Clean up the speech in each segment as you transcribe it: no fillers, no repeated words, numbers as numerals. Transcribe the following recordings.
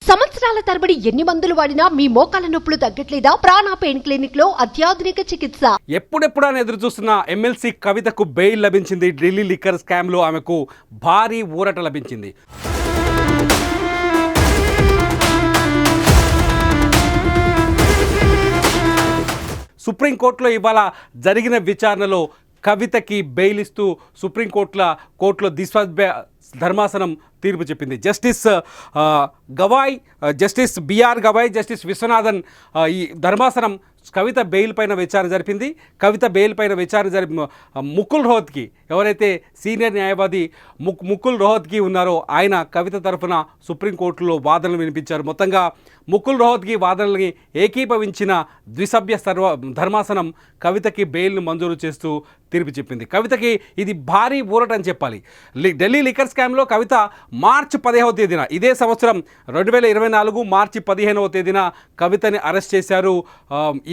సంవత్సరాల తరబడి ఎన్ని మందులు వాడినా మీ మోకాల నొప్పులు తగ్గట్లేదా? ప్రాణ పెయిన్ క్లినిక్ లో అత్యాధునిక చికిత్స. ఎప్పుడెప్పుడా ఎదురు చూస్తున్న ఎమ్మెల్సీ కవితకు బెయిల్ లభించింది. ఢిల్లీ లిక్కర్ స్కామ్ లో ఆమెకు భారీ ఊరట లభించింది. సుప్రీంకోర్టులో ఇవాళ జరిగిన విచారణలో కవితకి బెయిల్ ఇస్తూ సుప్రీంకోర్టులో దిశాభ్య ధర్మాసనం తీర్పు చెప్పింది. Justice B R Gavai, justice Viswanathan ఈ ధర్మాసనం కవిత బెయిల్ పైన విచారణ జరిపింది. కవిత బెయిల్ పైన విచారణ ముకుల్ రోహత్గి, ఎవరైతే సీనియర్ న్యాయవాది ముకుల్ రోహత్గి ఉన్నారో ఆయన కవిత తరఫున సుప్రీంకోర్టులో వాదనలు వినిపించారు. మొత్తంగా ముకుల్ రోహత్గి వాదనల్ని ఏకీభవించిన ద్విసభ్య ధర్మాసనం కవితకి బెయిల్ను మంజూరు చేస్తూ తీర్పు చెప్పింది. కవితకి ఇది భారీ ఊరట అని చెప్పాలి. ఢిల్లీ లిక్కర్ స్కామ్లో కవిత మార్చి 15వ తేదీన ఇదే సంవత్సరం 2024 మార్చి 15వ తేదీన కవితని అరెస్ట్ చేశారు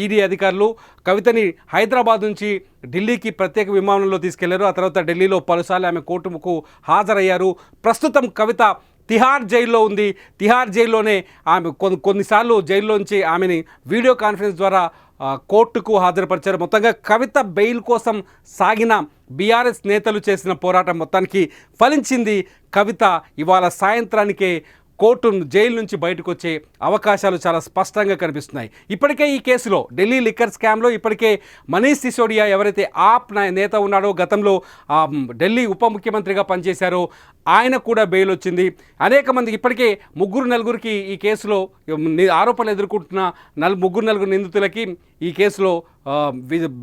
ఈడీ అధికారులు. కవితని హైదరాబాద్ నుంచి ఢిల్లీకి ప్రత్యేక విమానంలో తీసుకెళ్లారు. ఆ తర్వాత ఢిల్లీలో పలుసార్లు ఆమె కోర్టుకు హాజరయ్యారు. ప్రస్తుతం కవిత తిహార్ జైల్లో ఉంది. తిహార్ జైల్లోనే ఆమె కొన్నిసార్లు జైల్లోంచి ఆమెని వీడియో కాన్ఫరెన్స్ ద్వారా కోర్టుకు హాజరుపరిచారు. మొత్తంగా కవిత బెయిల్ కోసం సాగిన బీఆర్ఎస్ నేతలు చేసిన పోరాటం మొత్తానికి ఫలించింది. కవిత ఇవాళ సాయంత్రానికే జైలు నుంచి బయటకు వచ్చే అవకాశాలు చాలా స్పష్టంగా కనిపిస్తున్నాయి. ఇప్పటికే ఈ కేసులో ఢిల్లీ లిక్కర్ స్కామ్లో ఇప్పటికే మనీష్ సిసోడియా, ఎవరైతే ఆప్ నేత ఉన్నాడో, గతంలో ఢిల్లీ ఉప ముఖ్యమంత్రిగా పనిచేశారో, ఆయన కూడా బెయిల్ వచ్చింది. అనేక మందికి ఇప్పటికే నలుగురికి ఈ కేసులో ఆరోపణలు ఎదుర్కొంటున్న నలుగురు నిందితులకి ఈ కేసులో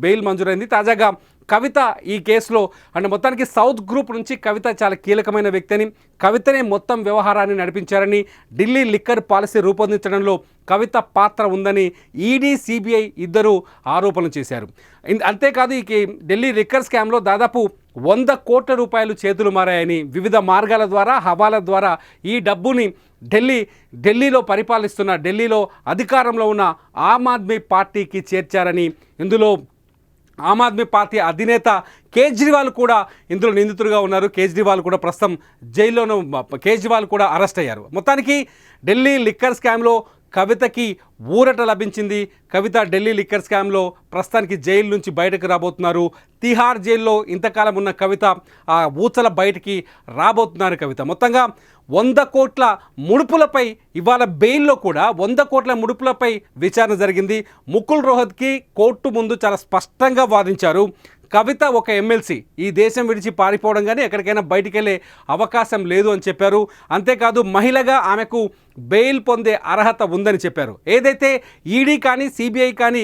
బెయిల్ మంజూరైంది. తాజాగా కవిత ఈ కేసులో మొత్తానికి సౌత్ గ్రూప్ నుంచి కవిత చాలా కీలకమైన వ్యక్తి అని, కవితనే మొత్తం వ్యవహారాన్ని నడిపించారని, ఢిల్లీ లిక్కర్ పాలసీ రూపొందించడంలో కవిత పాత్ర ఉందని ఈడీ, సిబిఐ ఇద్దరు ఆరోపణలు చేశారు. అంతేకాదు ఈ ఢిల్లీ లిక్కర్ స్కామ్లో దాదాపు 100 కోట్ల రూపాయలు చేతులు మారాయని, వివిధ మార్గాల ద్వారా హవాలా ద్వారా ఈ డబ్బుని ఢిల్లీలో పరిపాలిస్తున్న, ఢిల్లీలో అధికారంలో ఉన్న ఆమ్ ఆద్మీ పార్టీకి చేర్చారని, ఇందులో ఆమ్ ఆద్మీ పార్టీ అధినేత కేజ్రీవాల్ కూడా ఇందులో నిందితులుగా ఉన్నారు. కేజ్రీవాల్ కూడా ప్రస్తుతం జైల్లోనూ, కేజ్రీవాల్ కూడా అరెస్ట్ అయ్యారు. మొత్తానికి ఢిల్లీ లిక్కర్ స్కామ్లో కవితకి ఊరట లభించింది. కవిత ఢిల్లీ లిక్కర్ స్కామ్లో ప్రస్తుతానికి జైలు నుంచి బయటకు రాబోతున్నారు. తిహార్ జైల్లో ఇంతకాలం ఉన్న కవిత ఆ ఊచల బయటికి రాబోతున్నారు. కవిత మొత్తంగా 100 కోట్ల ముడుపులపై ఇవాళ బెయిల్లో కూడా 100 కోట్ల ముడుపులపై విచారణ జరిగింది. ముకుల్ రోహత్కి కోర్టు ముందు చాలా స్పష్టంగా వాదించారు. కవిత ఒక ఎమ్మెల్సీ, ఈ దేశం విడిచి పారిపోవడం కానీ ఎక్కడికైనా బయటికి వెళ్ళే అవకాశం లేదు అని చెప్పారు. అంతేకాదు మహిళగా ఆమెకు బెయిల్ పొందే అర్హత ఉందని చెప్పారు. ఏదైతే ఈడీ కానీ సిబిఐ కానీ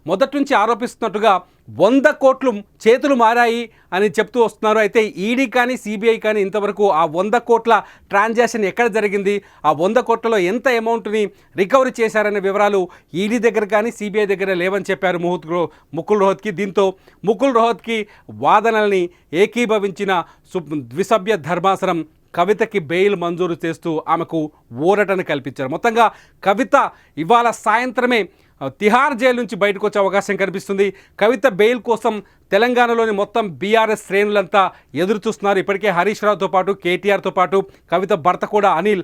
మొదటి నుంచి ఆరోపిస్తున్నట్టుగా 100 కోట్లు చేతులు మారాయి అని చెప్తూ వస్తున్నారు. అయితే ఈడీ కానీ సిబిఐ కానీ ఇంతవరకు ఆ 100 కోట్ల ట్రాన్సాక్షన్ ఎక్కడ జరిగింది, ఆ 100 కోట్లలో ఎంత అమౌంట్ని రికవరీ చేశారనే వివరాలు ఈడీ దగ్గర కానీ సిబిఐ దగ్గర లేవని చెప్పారు ముకుల్ రోహత్కి. దీంతో ముకుల్ రోహత్కి వాదనల్ని ఏకీభవించిన ద్విసభ్య ధర్మాసనం కవితకి బెయిల్ మంజూరు చేస్తూ ఆమెకు ఊరటను కల్పించారు. మొత్తంగా కవిత ఇవాళ సాయంత్రమే తిహార్ జైలు నుంచి బయటకు వచ్చే అవకాశం కనిపిస్తుంది. కవిత బెయిల్ కోసం తెలంగాణలోని మొత్తం బీఆర్ఎస్ శ్రేణులంతా ఎదురు చూస్తున్నారు. ఇప్పటికే హరీష్ రావుతో పాటు కేటీఆర్తో పాటు కవిత భర్త కూడా అనిల్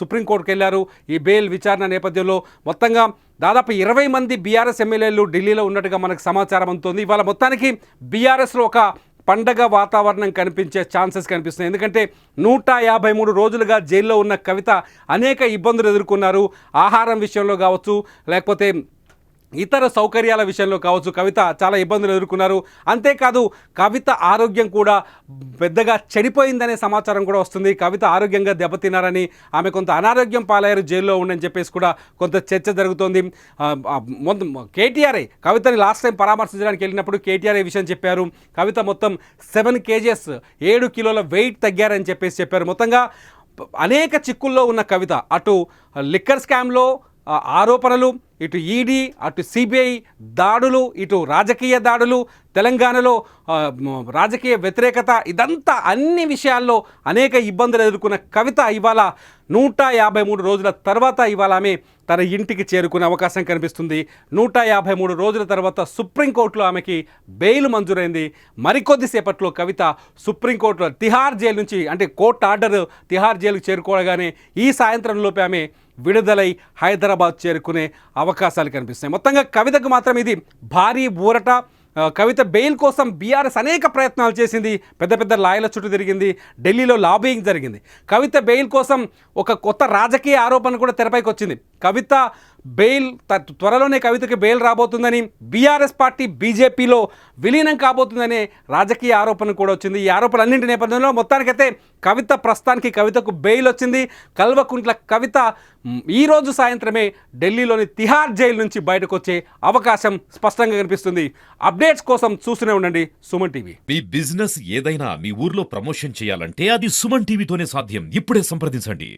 సుప్రీంకోర్టుకు వెళ్ళారు. ఈ బెయిల్ విచారణ నేపథ్యంలో మొత్తంగా దాదాపు 20 మంది బీఆర్ఎస్ ఎమ్మెల్యేలు ఢిల్లీలో ఉన్నట్టుగా మనకు సమాచారం అందుతోంది. ఇవాళ మొత్తానికి బీఆర్ఎస్లో ఒక పండగ వాతావరణం కనిపించే ఛాన్సెస్ కనిపిస్తున్నాయి. ఎందుకంటే 153 రోజులుగా జైల్లో ఉన్న కవిత అనేక ఇబ్బందులు ఎదుర్కొన్నారు. ఆహారం విషయంలో కావచ్చు, లేకపోతే ఇతర సౌకర్యాల విషయంలో కావచ్చు, కవిత చాలా ఇబ్బందులు ఎదుర్కొన్నారు. అంతేకాదు కవిత ఆరోగ్యం కూడా పెద్దగా చెడిపోయిందనే సమాచారం కూడా వస్తుంది. కవిత ఆరోగ్యంగా దెబ్బతిన్నారని, ఆమె కొంత అనారోగ్యం పాలయ్యారు జైల్లో ఉండని చెప్పేసి కూడా కొంత చర్చ జరుగుతోంది. కేటీఆర్ఏ కవితని లాస్ట్ టైం పరామర్శించడానికి వెళ్ళినప్పుడు కేటీఆర్ఏ విషయం చెప్పారు. కవిత మొత్తం 7 kgs 7 కిలోల వెయిట్ తగ్గారని చెప్పారు. మొత్తంగా అనేక చిక్కుల్లో ఉన్న కవిత అటు లిక్కర్ స్కామ్లో ఆరోపణలు, ఇటు ఈడీ అటు సిబిఐ దాడులు, ఇటు రాజకీయ దాడులు, తెలంగాణలో రాజకీయ వ్యతిరేకత, ఇదంతా అన్ని విషయాల్లో అనేక ఇబ్బందులు ఎదుర్కొన్న కవిత ఇవాళ 153 రోజుల తర్వాత ఇవాళ ఆమె తన ఇంటికి చేరుకునే అవకాశం కనిపిస్తుంది. 153 రోజుల తర్వాత సుప్రీంకోర్టులో ఆమెకి బెయిల్ మంజూరైంది. మరికొద్దిసేపట్లో కవిత సుప్రీంకోర్టులో తిహార్ జైలు నుంచి, అంటే కోర్టు ఆర్డర్ తిహార్ జైలుకు చేరుకోగానే ఈ సాయంత్రంలోపే ఆమె విడుదలై హైదరాబాద్ చేరుకునే అవకాశాలు కనిపిస్తాయి. మొత్తంగా కవితకు మాత్రం ఇది భారీ ఊరట. కవిత బెయిల్ కోసం బీఆర్ఎస్ అనేక ప్రయత్నాలు చేసింది, పెద్ద పెద్ద లాయర్ల చుట్టూ తిరిగింది, ఢిల్లీలో లాబియింగ్ జరిగింది. కవిత బెయిల్ కోసం ఒక కొత్త రాజకీయ ఆరోపణ కూడా తెరపైకి వచ్చింది. కవిత బెయిల్ త్వరలోనే కవితకి బెయిల్ రాబోతుందని, బీఆర్ఎస్ పార్టీ బీజేపీలో విలీనం కాబోతుందనే రాజకీయ ఆరోపణ కూడా వచ్చింది. ఈ ఆరోపణలన్నింటి నేపథ్యంలో మొత్తానికైతే కవిత ప్రస్తుతానికి కవితకు బెయిల్ వచ్చింది. కల్వకుంట్ల కవిత ఈరోజు సాయంత్రమే ఢిల్లీలోని తిహార్ జైలు నుంచి బయటకు వచ్చే అవకాశం స్పష్టంగా కనిపిస్తుంది. అప్డేట్స్ కోసం చూస్తూనే ఉండండి సుమన్ టీవీ. మీ బిజినెస్ ఏదైనా మీ ఊర్లో ప్రమోషన్ చేయాలంటే అది సుమన్ టీవీతోనే సాధ్యం. ఇప్పుడే సంప్రదించండి.